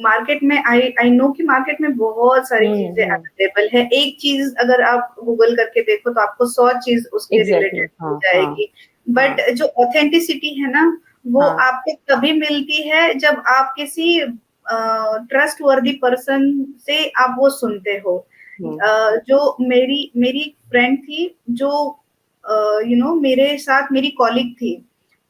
Market में I know कि market में बहुत सारी चीजें अवेलेबल है। एक चीज अगर आप गूगल करके देखो तो आपको 100 चीज उसके एग्जैक्टली, रिलेटेड मिल हाँ हाँ जाएगी। हाँ बट जो ऑथेंटिसिटी है ना, वो हाँ। आपको तभी मिलती है जब आप किसी ट्रस्ट वर्दी पर्सन से आप वो सुनते हो। हम्म जो मेरी मेरी फ्रेंड थी, जो मेरे साथ मेरी कॉलीग थी।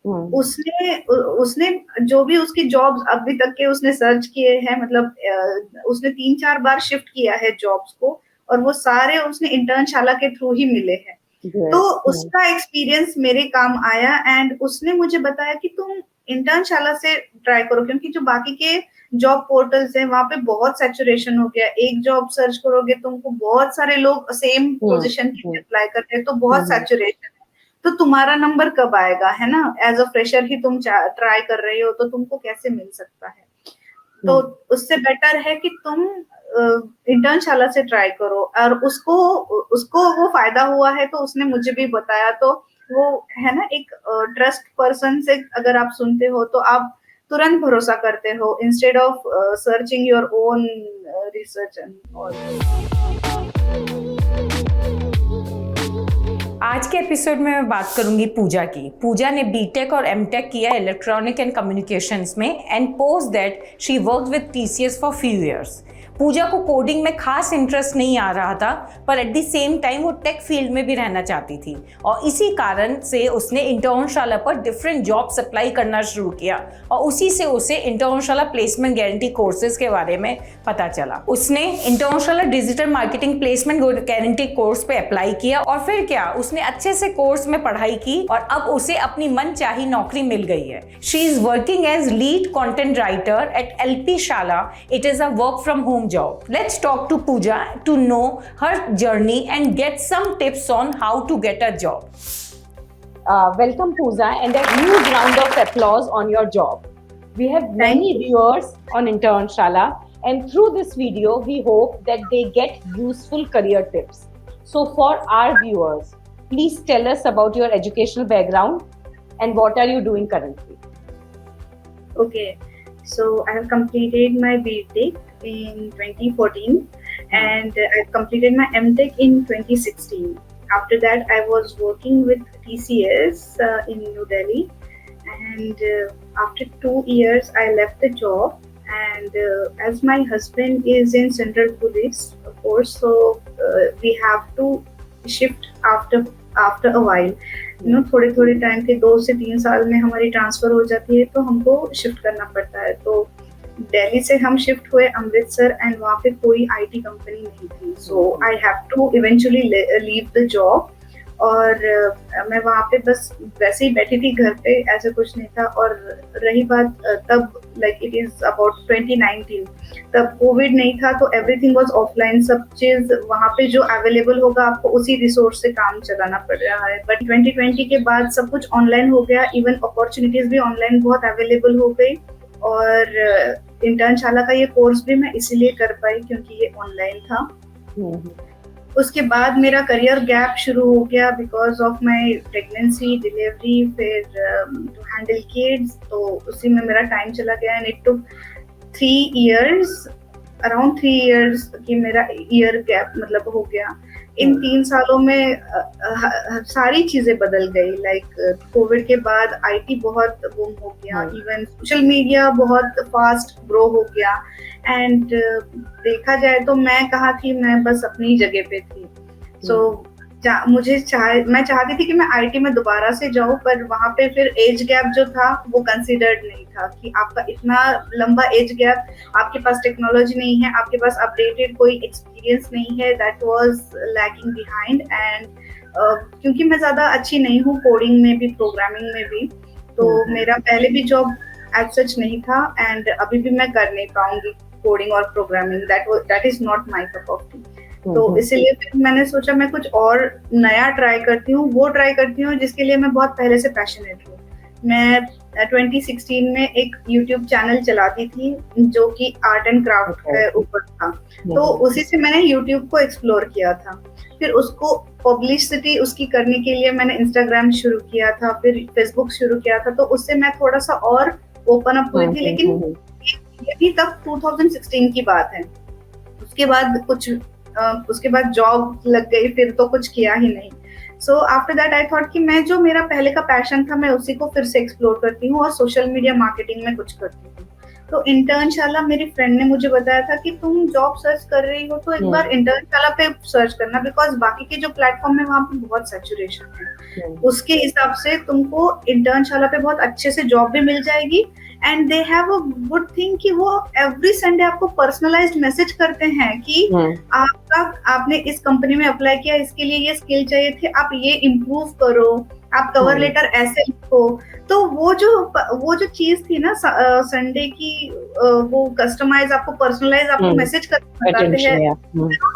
हम्म उसने उसने जो भी उसकी जॉब्स अभी तक के उसने सर्च किए हैं, मतलब उसने 3-4 बार शिफ्ट किया है जॉब्स को, और वो सारे उसने इंटर्नशाला के थ्रू ही मिले हैं। तो Yes, उसका एक्सपीरियंस मेरे काम आया, एंड उसने मुझे बताया कि तुम इंटर्नशाला से ट्राई करो, क्योंकि जो बाकी के जॉब पोर्टल्स हैं वहां पे बहुत सैचुरेशन हो गया। एक जॉब सर्च करोगे तुमको बहुत सारे लोग सेम हम्म पोजीशन के लिए हम्म अप्लाई कर रहे हैं, तो बहुत हम्म सैचुरेशन है। तो तुम्हारा नंबर कब आएगा, है ना? एज अ फ्रेशर ही तुम ट्राई कर रहे हो, तो तुमको कैसे मिल सकता है? तो हम्म उससे बेटर है कि तुम इंटर्नशाला से ट्राई करो। और उसको उसको वो फायदा हुआ है, तो उसने मुझे भी बताया। तो वो है ना, एक ट्रस्ट पर्सन से अगर आप सुनते हो तो आप तुरंत भरोसा करते हो, instead of searching your own research and all. आज के एपिसोड में मैं बात करूंगी पूजा की। पूजा ने बीटेक और एमटेक किया इलेक्ट्रॉनिक एंड कम्युनिकेशंस में, and post that she worked with TCS for few years. Pooja को कोडिंग में खास इंटरेस्ट नहीं आ रहा था, पर एट द सेम टाइम वो टेक फील्ड में भी रहना चाहती थी, और इसी कारण से उसने इंटर्नशाला पर डिफरेंट जॉब्स अप्लाई करना शुरू किया, और उसी से उसे इंटर्नशाला प्लेसमेंट गारंटी कोर्सेज के बारे में पता चला। उसने Internshala digital marketing placement guarantee course पे अप्लाई किया, और फिर क्या, उसने अच्छे से कोर्स में पढ़ाई की और अब उसे अपनी मनचाही नौकरी मिल गई है। She is working as lead content writer at LP Shala. It is a work from home job. Let's talk to Pooja to know her journey and get some tips on how to get a job. Welcome Pooja, and a huge round of applause on your job. We have thank many you. viewers on Internshala, and through this video we hope that they get useful career tips. So for our viewers, please tell us about your educational background and what are you doing currently. Okay, so I have completed my BTech in 2014, and I completed my MTech in 2016. After that, I was working with TCS in New Delhi, and after 2 years, I left the job. And as my husband is in Central Police, of course, so we have to shift after a while. थोड़े थोड़े time के 2 से 3 साल में हमारी transfer हो जाती है, तो हमको शिफ्ट करना पड़ता है। तो दिल्ली से हम शिफ्ट हुए अमृतसर, एंड वहाँ पे कोई आईटी कंपनी नहीं थी, so I have to eventually leave the job. और मैं वहाँ पे बस वैसे ही बैठी थी घर पे, ऐसा कुछ नहीं था। और रही बात तब, लाइक इट इज अबाउट 2019, तब कोविड नहीं था, तो एवरीथिंग वाज ऑफलाइन। सब चीज वहाँ पे जो अवेलेबल होगा आपको उसी रिसोर्स से काम चलाना पड़ रहा है। बट 2020 के बाद सब कुछ ऑनलाइन हो गया, इवन अपॉर्चुनिटीज भी ऑनलाइन बहुत अवेलेबल हो गई। और इंटर्नशाला का ये कोर्स भी मैं इसीलिए कर पाई क्योंकि ये ऑनलाइन था। उसके बाद मेरा करियर गैप शुरू हो गया because of my pregnancy, delivery, फिर टू हैंडल किड्स, तो उसी में मेरा टाइम चला गया। And it took 3 years, around 3 years की मेरा ईयर गैप मतलब हो गया। इन 3 सालों में सारी चीजें बदल गई। लाइक कोविड के बाद आईटी बहुत बूम हो गया, इवन सोशल मीडिया बहुत फास्ट ग्रो हो गया। एंड देखा जाए तो मैं कहाँ थी, मैं बस अपनी जगह पे थी। सो मैं चाहती थी कि मैं आईटी में दोबारा से जाऊं, पर वहां पे फिर एज गैप जो था वो कंसीडर्ड नहीं था कि आपका इतना लंबा एज गैप, आपके पास टेक्नोलॉजी नहीं है, आपके पास अपडेटेड कोई एक्सपीरियंस नहीं है, that was lagging behind. And क्योंकि मैं ज्यादा अच्छी नहीं हूँ कोडिंग में भी, प्रोग्रामिंग में भी, तो मेरा पहले भी जॉब एज सच नहीं था, एंड अभी भी मैं कर नहीं पाऊंगी कोडिंग और programming. That is not my cup of T. तो इसीलिए फिर मैंने सोचा मैं कुछ और नया ट्राई करती हूँ, वो ट्राई करती हूँ जिसके लिए मैं बहुत पहले से पैशनेट हूँ। मैं 2016 में एक YouTube चैनल चलाती थी जो कि आर्ट एंड क्राफ्ट के ऊपर था, तो उसी से मैंने YouTube को एक्सप्लोर किया था। फिर उसको पब्लिसिटी उसकी करने के लिए मैंने इंस्टाग्राम शुरू किया था, फिर फेसबुक शुरू किया था, तो उससे मैं थोड़ा सा और ओपन अप हुई थी। लेकिन ये भी तब 2016 की बात है। उसके बाद उसके बाद जॉब लग गई, फिर तो कुछ किया ही नहीं। So after that I thought कि मैं जो मेरा पहले का पैशन था मैं उसी को फिर से एक्सप्लोर करती हूँ और सोशल मीडिया मार्केटिंग में कुछ करती हूँ। तो इंटर्नशाला मेरी फ्रेंड ने मुझे बताया था कि तुम जॉब सर्च कर रही हो तो एक बार इंटर्नशाला पे सर्च करना, बिकॉज बाकी के जो प्लेटफॉर्म है वहाँ पे बहुत सैचुरेशन है। उसके हिसाब से तुमको इंटर्नशाला पे बहुत अच्छे से जॉब भी मिल जाएगी, and they have a good thing कि वो एवरी संडे आपको पर्सनलाइज्ड मैसेज करते हैं कि आपने इस कंपनी में अप्लाई किया, इसके लिए ये स्किल चाहिए थे, आप ये इम्प्रूव करो, आप कवर लेटर ऐसे लिखो। तो वो जो चीज थी ना संडे की, वो कस्टमाइज आपको पर्सनलाइज आपको मैसेज करते हैं,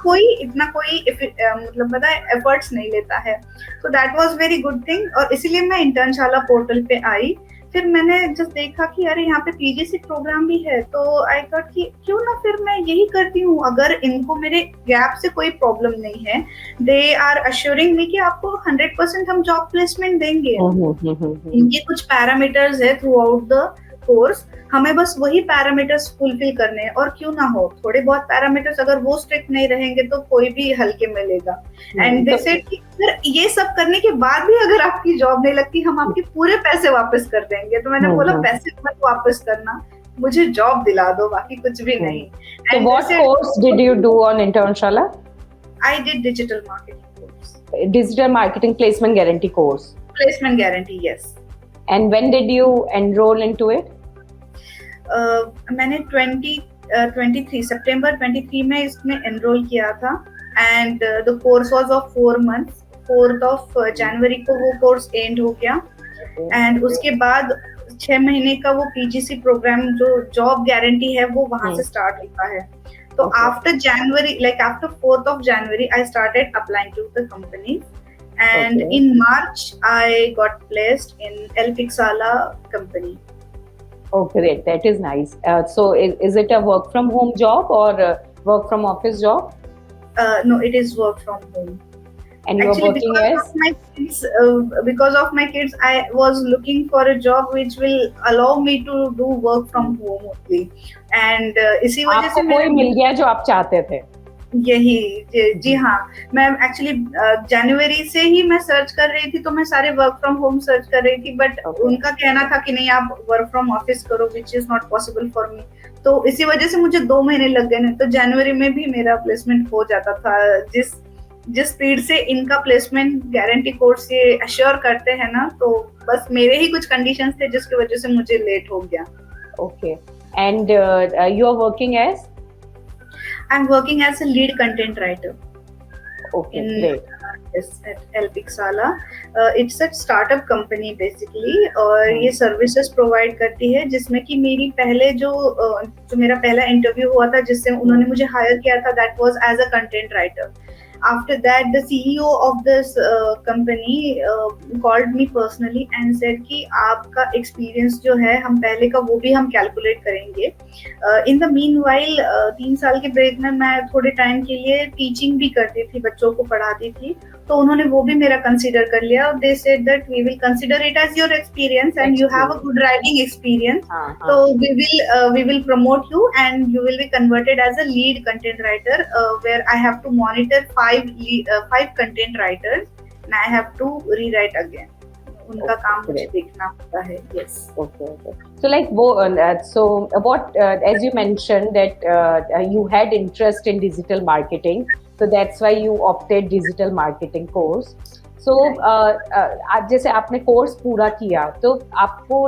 कोई इतना कोई मतलब पता है एफर्ट्स नहीं लेता है। तो that was very good thing, और इसीलिए मैं इंटर्नशाला पोर्टल पे आई। फिर मैंने जब देखा कि अरे यहाँ पे पीजीसी प्रोग्राम भी है, तो आई थॉट कि क्यों ना फिर मैं यही करती हूँ, अगर इनको मेरे गैप से कोई प्रॉब्लम नहीं है, दे आर अश्योरिंग मी कि आपको 100% हम जॉब प्लेसमेंट देंगे। इनके कुछ पैरामीटर्स है थ्रू आउट द कोर्स, हमें बस वही पैरामीटर्स फुलफिल करने हैं, और क्यों ना हो थोड़े बहुत पैरामीटर्स अगर वो स्ट्रिक्ट नहीं रहेंगे तो कोई भी हल्के में लेगा। एंड दे सेड कि फिर ये सब करने के बाद भी अगर आपकी जॉब नहीं लगती हम आपके पूरे पैसे वापस कर देंगे। तो मैंने बोला पैसे मत वापस करना, मुझे जॉब दिला दो, बाकी कुछ भी नहीं। So what course did you do on Internshala? I did digital marketing course. Digital marketing placement guarantee course. Placement guarantee, yes. And when did you enroll into it? मैंने 23 सितंबर 23 में इसमें एनरोल किया था, and the course was of 4 months। 4th of जनवरी को वो course and हो गया, and उसके बाद 6 महीने का वो पीजीसी प्रोग्राम जो जॉब गारंटी है वो वहां से स्टार्ट होता है। तो after January, like after 4th of January, I started applying to the company, and in March I got placed in El Pixala company. Oh, great. That is nice. So is it a work from home job or work from office job? No, it is work from home. And you are working as? Because of my kids, I was looking for a job which will allow me to do work from home only. And इसी वजह से कोई मिल गया जो आप चाहते थे? यही जी हाँ, मैं एक्चुअली जनवरी से ही मैं सर्च कर रही थी, तो मैं सारे वर्क फ्रॉम होम सर्च कर रही थी, बट उनका कहना था कि नहीं आप वर्क फ्रॉम ऑफिस करो, which is not possible for me. तो इसी वजह से मुझे 2 महीने लग गए, तो जनवरी में भी मेरा प्लेसमेंट हो जाता था। जिस स्पीड से इनका प्लेसमेंट गारंटी कोर्स ये अश्योर करते हैं ना, तो बस मेरे ही कुछ कंडीशंस थे जिसकी वजह से मुझे लेट हो गया। Okay, and you are working as? I'm working as a lead content writer. Okay, great. At El Pixala. It's a startup company basically, और ये services provide करती है, जिसमें कि मेरी पहले जो मेरा पहला इंटरव्यू हुआ था जिससे उन्होंने मुझे हायर किया था, that was as a content writer. After that, the CEO of this company called me personally and said कि आपका experience जो है हम पहले का वो भी हम calculate करेंगे। In the meanwhile 3 साल के ब्रेक में मैं थोड़े टाइम के लिए टीचिंग भी करती थी, बच्चों को पढ़ाती थी, तो उन्होंने वो भी मेरा कंसीडर कर लिया। They said that we will consider it as your experience and you have a good writing experience, so we will promote you and you will be converted as a lead content writer, where I have to monitor 5 content writers and I have to rewrite again. उनका काम मुझे देखना होता है। Yes. Okay. So like what as you mentioned that you had interest in digital marketing, so that's why you opted digital marketing course. So जैसे आपने course पूरा किया, तो आपको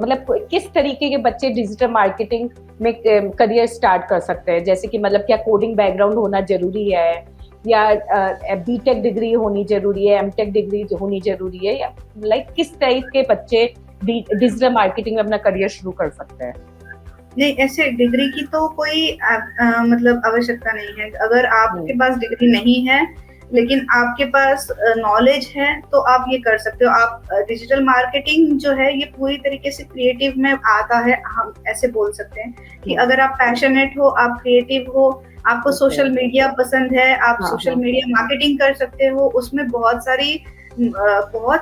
मतलब किस तरीके के बच्चे डिजिटल मार्केटिंग में करियर स्टार्ट कर सकते हैं? जैसे कि मतलब क्या कोडिंग बैकग्राउंड होना जरूरी है, या बीटेक डिग्री होनी जरूरी है, एमटेक डिग्री होनी जरूरी है, या लाइक किस टाइप के बच्चे डिजिटल मार्केटिंग में अपना करियर शुरू कर सकते हैं? नहीं, ऐसे डिग्री की तो कोई मतलब आवश्यकता नहीं है। अगर आपके पास डिग्री नहीं है लेकिन आपके पास नॉलेज है तो आप ये कर सकते हो। आप डिजिटल मार्केटिंग जो है ये पूरी तरीके से क्रिएटिव में आता है, हम ऐसे बोल सकते हैं कि अगर आप पैशनेट हो, आप क्रिएटिव हो, आपको सोशल मीडिया पसंद है, आप सोशल मीडिया मार्केटिंग कर सकते हो। उसमें बहुत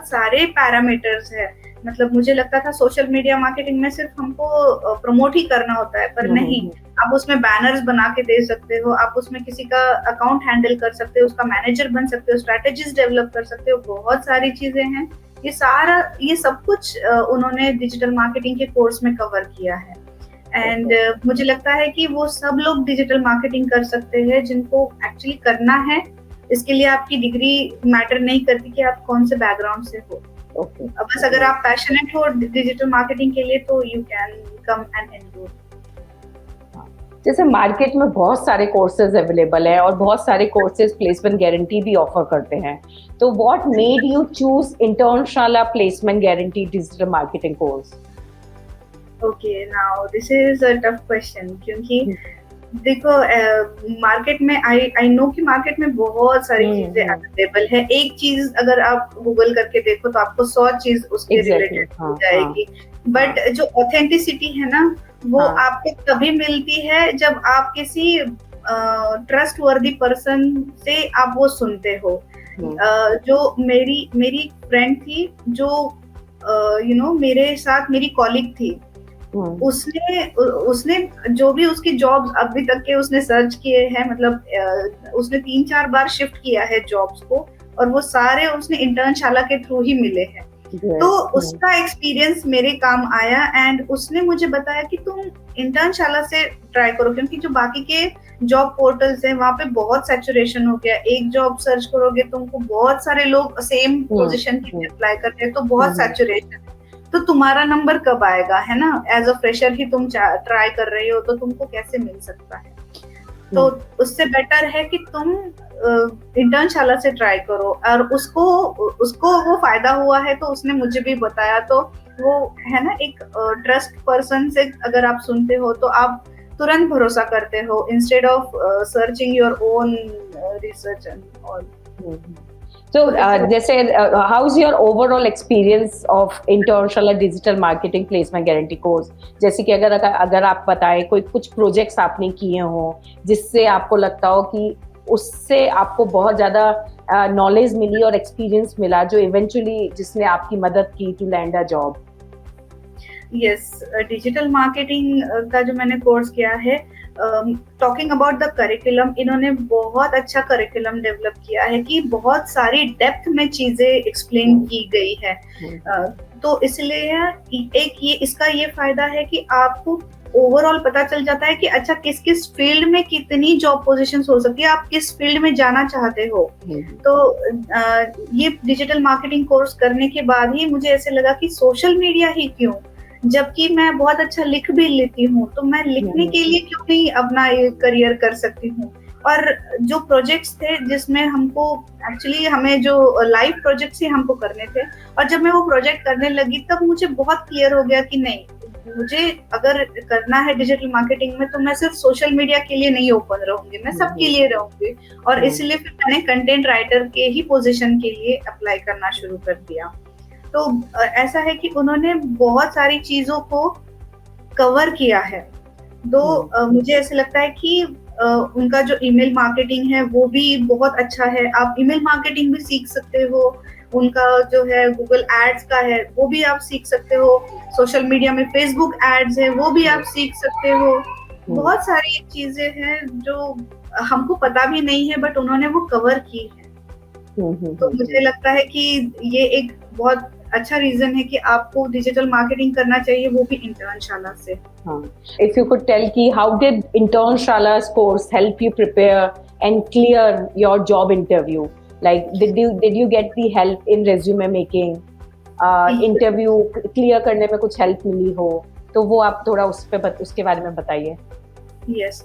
सारे पैरामीटर्स है, मतलब मुझे लगता था सोशल मीडिया मार्केटिंग में सिर्फ हमको प्रमोट ही करना होता है, पर नहीं, आप उसमें बैनर्स बना के दे सकते हो, आप उसमें किसी का अकाउंट हैंडल कर सकते हो, उसका मैनेजर बन सकते हो, स्ट्रैटेजीज डेवलप कर सकते हो, बहुत सारी चीजें हैं। ये सब कुछ उन्होंने डिजिटल मार्केटिंग के कोर्स में कवर किया है। एंड मुझे लगता है कि वो सब लोग डिजिटल मार्केटिंग कर सकते हैं जिनको एक्चुअली करना है। इसके लिए आपकी डिग्री मैटर नहीं करती कि आप कौन से बैकग्राउंड से हो। बस अगर आप पैशनेट हो डिजिटल मार्केटिंग के लिए तो you can come and enrol. जैसे मार्केट में बहुत सारे कोर्सेज अवेलेबल है और बहुत सारे कोर्सेज प्लेसमेंट गारंटी भी ऑफर करते हैं, तो what made you choose Internshala placement guarantee digital marketing course? Okay, now this is a tough question, क्योंकि देखो मार्केट में आई नो कि मार्केट में बहुत सारी चीजें अवेलेबल है। एक चीज अगर आप गूगल करके देखो तो आपको 100 चीज उसके रिलेटेड हो जाएगी, बट जो ऑथेंटिसिटी है ना, वो आपको तभी मिलती है जब आप किसी ट्रस्ट वर्दी पर्सन से आप वो सुनते हो। जो मेरी फ्रेंड थी, जो मेरे साथ मेरी कॉलीग थी, उसने जो भी उसकी जॉब्स अभी तक के उसने सर्च किए हैं, मतलब उसने 3-4 बार शिफ्ट किया है जॉब्स को, और वो सारे उसने इंटर्नशाला के थ्रू ही मिले हैं। तो उसका एक्सपीरियंस मेरे काम आया, एंड उसने मुझे बताया कि तुम इंटर्नशाला से ट्राई करो, क्योंकि जो बाकी के जॉब पोर्टल्स हैं वहाँ पे बहुत सैचुरेशन हो गया। एक जॉब सर्च करोगे तुमको बहुत सारे लोग सेम पोजीशन के लिए अप्लाई करते हैं, तो बहुत सैचुरेशन है। तो तुम्हारा नंबर कब आएगा, है ना? एज अ फ्रेशर ही तुम ट्राई कर रहे हो, तो तुमको कैसे मिल सकता है? तो उससे बेटर है कि तुम इंटर्नशाला से ट्राई करो, और उसको वो फायदा हुआ है, तो उसने मुझे भी बताया। तो वो है ना, एक ट्रस्ट पर्सन से अगर आप सुनते हो तो आप तुरंत भरोसा करते हो, instead of searching your own research and all. So, जैसे how is your overall experience of Internshala digital marketing placement guarantee course? जैसे कि अगर आप बताएं कोई कुछ प्रोजेक्ट्स आपने किए हो जिससे आपको लगता हो कि उससे आपको बहुत ज़्यादा नॉलेज मिली और एक्सपीरियंस मिला, जो इवेंचुअली जिसने आपकी मदद की to land a job. Yes, digital marketing का जो मैंने कोर्स किया है, टॉकिंग अबाउट द करिकुलम, इन्होंने बहुत अच्छा करिकुलम डेवलप किया है कि बहुत सारी डेप्थ में चीजें एक्सप्लेन की गई है। तो इसलिए इसका ये फायदा है कि आपको ओवरऑल पता चल जाता है कि अच्छा किस किस फील्ड में कितनी जॉब पोजीशंस हो सकती है, आप किस फील्ड में जाना चाहते हो। तो ये डिजिटल मार्केटिंग कोर्स करने के बाद ही मुझे ऐसे लगा कि सोशल मीडिया ही क्यों, जबकि मैं बहुत अच्छा लिख भी लेती हूँ, तो मैं लिखने के लिए क्यों नहीं अपना ये करियर कर सकती हूँ। और जो प्रोजेक्ट्स थे जिसमें हमें जो लाइव प्रोजेक्ट्स ही हमको करने थे, और जब मैं वो प्रोजेक्ट करने लगी तब मुझे बहुत क्लियर हो गया कि नहीं, मुझे अगर करना है डिजिटल मार्केटिंग में तो मैं सिर्फ सोशल मीडिया के लिए नहीं ओपन रहूंगी, मैं सबके लिए रहूंगी। और इसलिए फिर मैंने कंटेंट राइटर के ही पोजीशन के लिए अप्लाई करना शुरू कर दिया। तो ऐसा है कि उन्होंने बहुत सारी चीजों को कवर किया है। मुझे ऐसे लगता है कि उनका जो ईमेल मार्केटिंग है वो भी बहुत अच्छा है, आप ईमेल मार्केटिंग भी सीख सकते हो। उनका जो है गूगल एड्स का है वो भी आप सीख सकते हो, सोशल मीडिया में फेसबुक एड्स है वो भी आप सीख सकते हो। बहुत सारी चीजें हैं जो हमको पता भी नहीं है, बट उन्होंने वो कवर की है। तो मुझे लगता है कि ये एक बहुत अच्छा रीजन है कि आपको डिजिटल मार्केटिंग करना चाहिए, वो भी इंटर्नशाला से। If you could tell कि how did इंटर्नशाला's course help you prepare and clear your job interview? Like did you get the help in resume making? Interview clear करने में कुछ हेल्प मिली हो तो वो आप थोड़ा उसके बारे में बताइए। यस,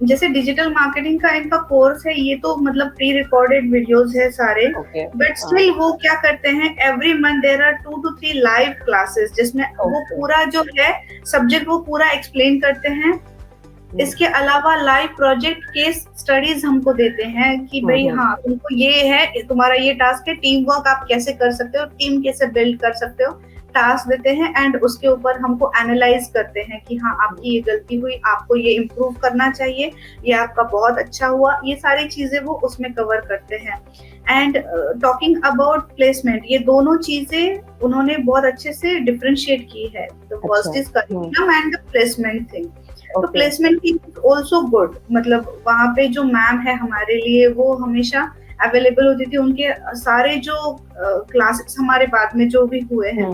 जैसे डिजिटल मार्केटिंग का इनका कोर्स है, ये तो मतलब प्री रिकॉर्डेड वीडियोस है सारे, बट स्टिल वो क्या करते हैं, every month there are 2 to 3 live classes जिसमें वो पूरा जो है सब्जेक्ट वो पूरा एक्सप्लेन करते हैं। इसके अलावा लाइव प्रोजेक्ट केस स्टडीज हमको देते हैं कि भाई हाँ तुमको ये है, तुम्हारा ये टास्क है, टीम वर्क आप कैसे कर सकते हो, टीम कैसे बिल्ड कर सकते हो, टास्क देते हैं एंड उसके ऊपर हमको एनालाइज करते हैं कि हाँ आपकी ये गलती हुई, आपको ये इम्प्रूव करना चाहिए, ये आपका बहुत अच्छा हुआ, ये सारी चीजें वो उसमें कवर करते हैं। एंड टॉकिंग अबाउट प्लेसमेंट, ये दोनों चीजें उन्होंने बहुत अच्छे से डिफरेंशिएट की है, the first is curriculum and the placement thing. तो प्लेसमेंट इज ऑल्सो गुड, मतलब वहाँ पे जो मैम है हमारे लिए वो हमेशा अवेलेबल होती थी। उनके सारे जो क्लासेस हमारे बाद में जो भी हुए हैं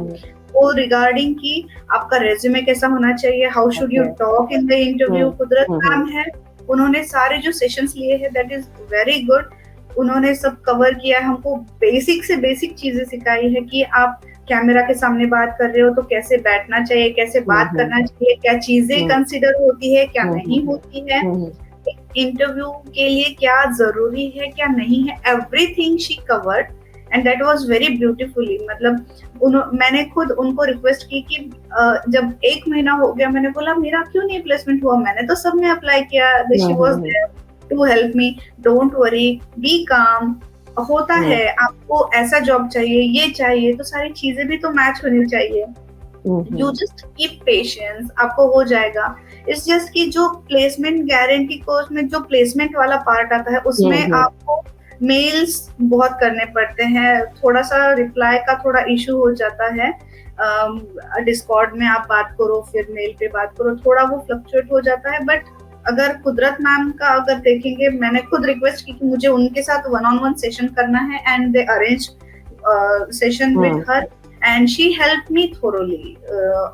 वो रिगार्डिंग कि आपका रेज्यूमे कैसा होना चाहिए, how should you talk in the interview, कुदरत मैम है, उन्होंने सारे जो सेशंस लिए हैं दैट इज वेरी गुड। उन्होंने सब कवर किया है, हमको बेसिक से बेसिक चीजें सिखाई है कि आप कैमरा के सामने बात कर रहे हो तो कैसे बैठना चाहिए, कैसे बात करना चाहिए, क्या चीजें कंसिडर होती है, क्या नहीं होती है, इंटरव्यू के लिए क्या जरूरी है, क्या नहीं है, everything she covered and that was very beautifully. मतलब मैंने खुद उनको रिक्वेस्ट की कि जब 1 महीना हो गया, मैंने बोला मेरा क्यों नहीं प्लेसमेंट हुआ, मैंने तो सब में अप्लाई किया, she was there to help me, don't worry, be calm, होता है, आपको ऐसा जॉब चाहिए, ये चाहिए, तो सारी चीजें भी तो मैच होनी चाहिए। यू जस्ट कीप पेशेंस, आपको हो जाएगा। इट्स जस्ट कि जो प्लेसमेंट गारंटी कोर्स में जो प्लेसमेंट वाला पार्ट आता है उसमें आपको मेल्स बहुत करने पड़ते हैं, थोड़ा सा रिप्लाई का थोड़ा इशू हो जाता है, डिस्कॉर्ड में आप बात करो फिर मेल पे बात करो, थोड़ा वो फ्लक्चुएट हो जाता है। बट अगर कुदरत मैम का अगर देखेंगे, मैंने खुद रिक्वेस्ट की कि मुझे उनके साथ 1-on-1 सेशन करना है and they arrange session with her and she help me thoroughly.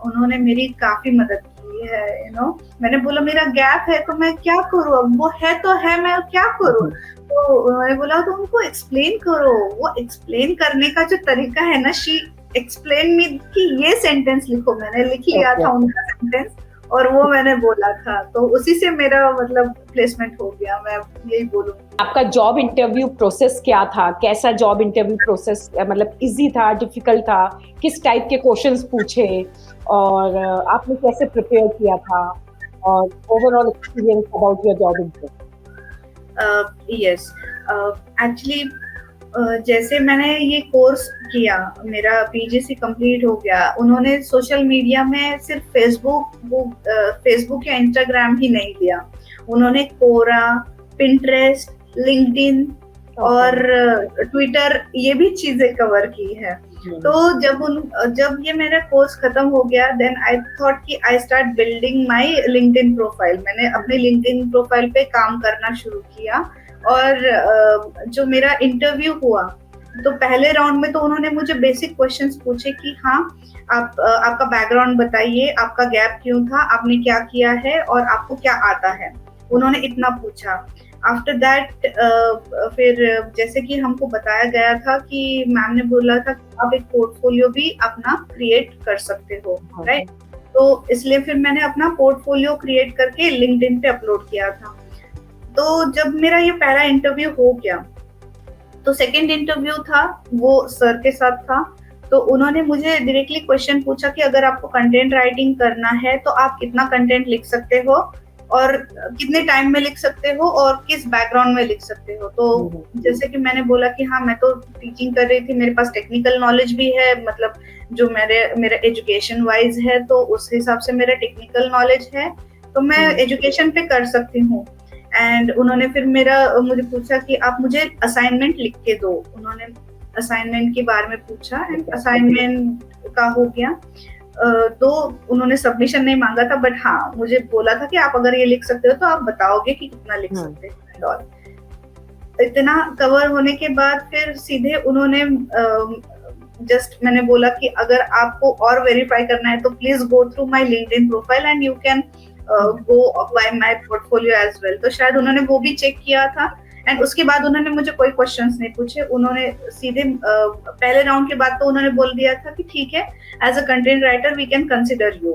उन्होंने मेरी काफी मदद की है, यू नो। मैंने बोला मेरा गैप है तो मैं क्या करूँ, अब वो है तो है, मैं क्या करूँ। तो उन्होंने बोला तो उनको एक्सप्लेन करो। वो एक्सप्लेन करने का जो तरीका है ना, शी एक्सप्लेन मी कि ये सेंटेंस लिखो, मैंने लिख लिया था उनका सेंटेंस और वो मैंने बोला था, तो उसी से मेरा मतलब प्लेसमेंट हो गया, मैं यही बोलूँगी। आपका जॉब इंटरव्यू प्रोसेस क्या था? कैसा जॉब इंटरव्यू प्रोसेस, मतलब इजी था, डिफिकल्ट था? किस टाइप के क्वेश्चंस पूछे और आपने कैसे प्रिपेयर किया था, और overall experience about your job interview? Yes, actually जैसे मैंने ये कोर्स किया, मेरा पीजीसी कंप्लीट हो गया, उन्होंने सोशल मीडिया में सिर्फ फेसबुक या इंस्टाग्राम ही नहीं दिया, उन्होंने कोरा, पिंटरेस्ट, लिंक्डइन और ट्विटर, ये भी चीजें कवर की है। तो जब ये मेरा कोर्स खत्म हो गया, देन आई थॉट कि I start building my LinkedIn profile. मैंने अपने लिंक्डइन प्रोफाइल पे काम करना शुरू किया और जो मेरा इंटरव्यू हुआ तो पहले राउंड में तो उन्होंने मुझे बेसिक क्वेश्चंस पूछे कि हाँ आपका बैकग्राउंड बताइए, आपका गैप क्यों था, आपने क्या किया है और आपको क्या आता है, उन्होंने इतना पूछा। आफ्टर दैट फिर जैसे कि हमको बताया गया था कि मैम ने बोला था कि आप एक पोर्टफोलियो भी अपना क्रिएट कर सकते हो, राइट। तो इसलिए फिर मैंने अपना पोर्टफोलियो क्रिएट करके लिंक्डइन पे अपलोड किया था। तो जब मेरा ये पहला इंटरव्यू हो गया तो सेकंड इंटरव्यू था वो सर के साथ था। तो उन्होंने मुझे डायरेक्टली क्वेश्चन पूछा कि अगर आपको कंटेंट राइटिंग करना है तो आप कितना कंटेंट लिख सकते हो और कितने टाइम में लिख सकते हो और किस बैकग्राउंड में लिख सकते हो। तो जैसे कि मैंने बोला कि हाँ मैं तो टीचिंग कर रही थी, मेरे पास टेक्निकल नॉलेज भी है, मतलब जो मेरा एजुकेशन वाइज है तो उस हिसाब से मेरा टेक्निकल नॉलेज है, तो मैं एजुकेशन पे कर सकती हूँ। एंड उन्होंने फिर मुझे पूछा कि आप मुझे असाइनमेंट लिख के दो। उन्होंने असाइनमेंट के बारे में पूछा एंड असाइनमेंट का हो गया। तो उन्होंने सबमिशन नहीं मांगा था, बट हाँ मुझे बोला था कि आप अगर ये लिख सकते हो तो आप बताओगे कि कितना लिख सकते हो। और इतना कवर होने के बाद फिर सीधे उन्होंने जस्ट मैंने बोला कि अगर आपको और वेरीफाई करना है तो please go through my LinkedIn profile and you can go by my portfolio as well. तो शायद उन्होंने वो भी चेक किया था एंड उसके बाद उन्होंने मुझे कोई क्वेश्चंस नहीं पूछे। उन्होंने सीधे पहले राउंड के बाद तो उन्होंने बोल दिया था कि ठीक है, as a content writer we can consider you.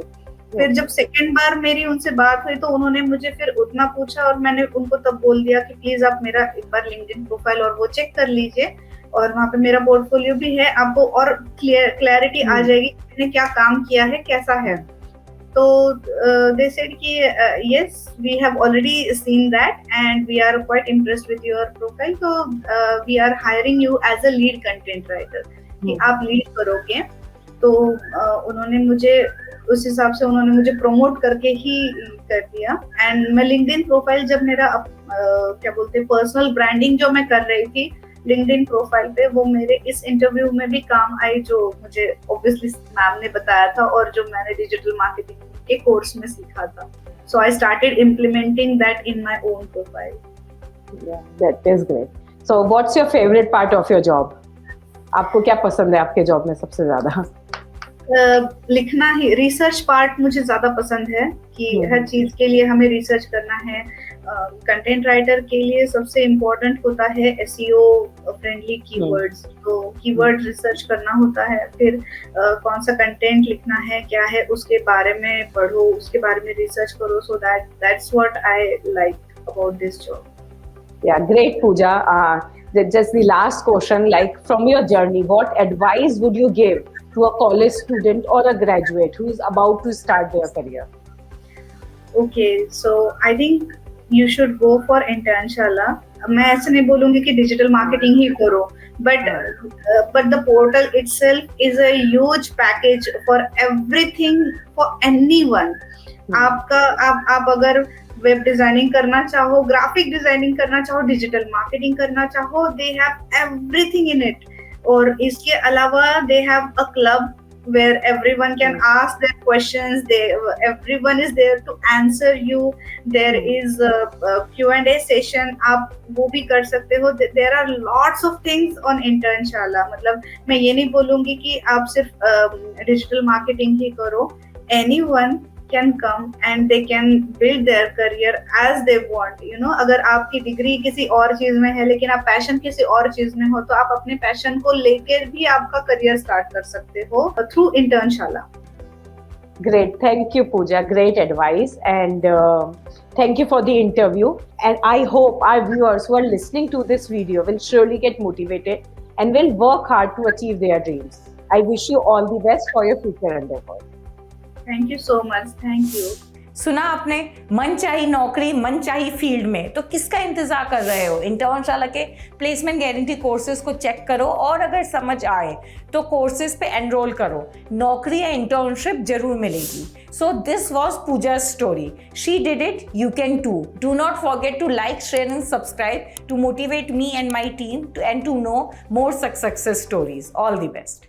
फिर जब सेकंड बार मेरी उनसे बात हुई तो उन्होंने मुझे फिर उतना पूछा और मैंने उनको तब बोल दिया कि प्लीज आप मेरा एक बार लिंक्डइन प्रोफाइल और वो चेक कर लीजिए और वहाँ पे मेरा पोर्टफोलियो भी है, आपको और क्लैरिटी आ जाएगी मैंने क्या काम किया है, कैसा है। तो they said कि yes we have already seen that and we are quite impressed with your profile, so we are hiring you as a lead content writer कि आप लीड करोगे। तो उन्होंने मुझे उस हिसाब से उन्होंने मुझे प्रमोट करके ही कर दिया। एंड मैं लिंक्डइन प्रोफाइल जब मेरा क्या बोलते हैं पर्सनल ब्रांडिंग जो मैं कर रही थी लिंक्डइन प्रोफाइल पे, वो मेरे इस इंटरव्यू में भी काम आई जो मुझे ऑब्वियसली मैम ने बताया था और जो मैंने डिजिटल मार्केटिंग के कोर्स में सीखा था। So I started implementing that in my own profile. That is great. So what's your favourite part of your job? आपको क्या पसंद है आपके जॉब में सबसे ज्यादा? लिखना ही, रिसर्च पार्ट मुझे ज्यादा पसंद है कि हर चीज के लिए हमें रिसर्च करना है। कंटेंट राइटर के लिए सबसे इम्पोर्टेंट होता है एसईओ फ्रेंडली कीवर्ड्स, तो कीवर्ड रिसर्च करना होता है। फिर कौन सा कंटेंट लिखना है, क्या है, उसके बारे में पढ़ो, उसके बारे में रिसर्च करो। So that's what I like about this job. Yeah, great, Pooja. Just the last question, like from your journey, what advice would you give to a college student or a graduate who is about to start their career? Okay, so I think you should go for internship. मैं ऐसे नहीं बोलूंगी कि digital marketing ही करो, but the portal itself is a huge package for everything for anyone. आप अगर web designing करना चाहो, ग्राफिक डिजाइनिंग करना चाहो, डिजिटल मार्केटिंग करना चाहो, they have everything in it. और इसके अलावा they have a club where everyone can ask their questions, everyone is there to answer you. There is a Q&A session, आप वो भी कर सकते हो। There are lots of things on Internshala। मतलब मैं ये नहीं बोलूंगी कि आप सिर्फ डिजिटल मार्केटिंग ही करो। Anyone can come and they can build their career as they want, you know। अगर आपकी डिग्री किसी और चीज में है लेकिन आप पैशन किसी और चीज में हो, तो आप अपने पैशन को लेकर भी आपका करियर स्टार्ट कर सकते हो through Internshala. Great, thank you, Pooja. Great advice, and thank you for the interview. And I hope our viewers who are listening to this video will surely get motivated and will work hard to achieve their dreams. I wish you all the best for your future endeavors. Thank you so much. Thank you. सुना आपने, मन चाही नौकरी, मन चाही field में, तो किसका इंतजार कर रहे हो? इंटर्नशाला के प्लेसमेंट गारंटी कोर्सेज को चेक करो और अगर समझ आए तो कोर्सेज पे एनरोल करो। नौकरी या इंटर्नशिप जरूर मिलेगी। So this was Pooja story. She did it, you can too. Do not forget to like, share and subscribe to motivate me and my team and to know more success stories. All the best.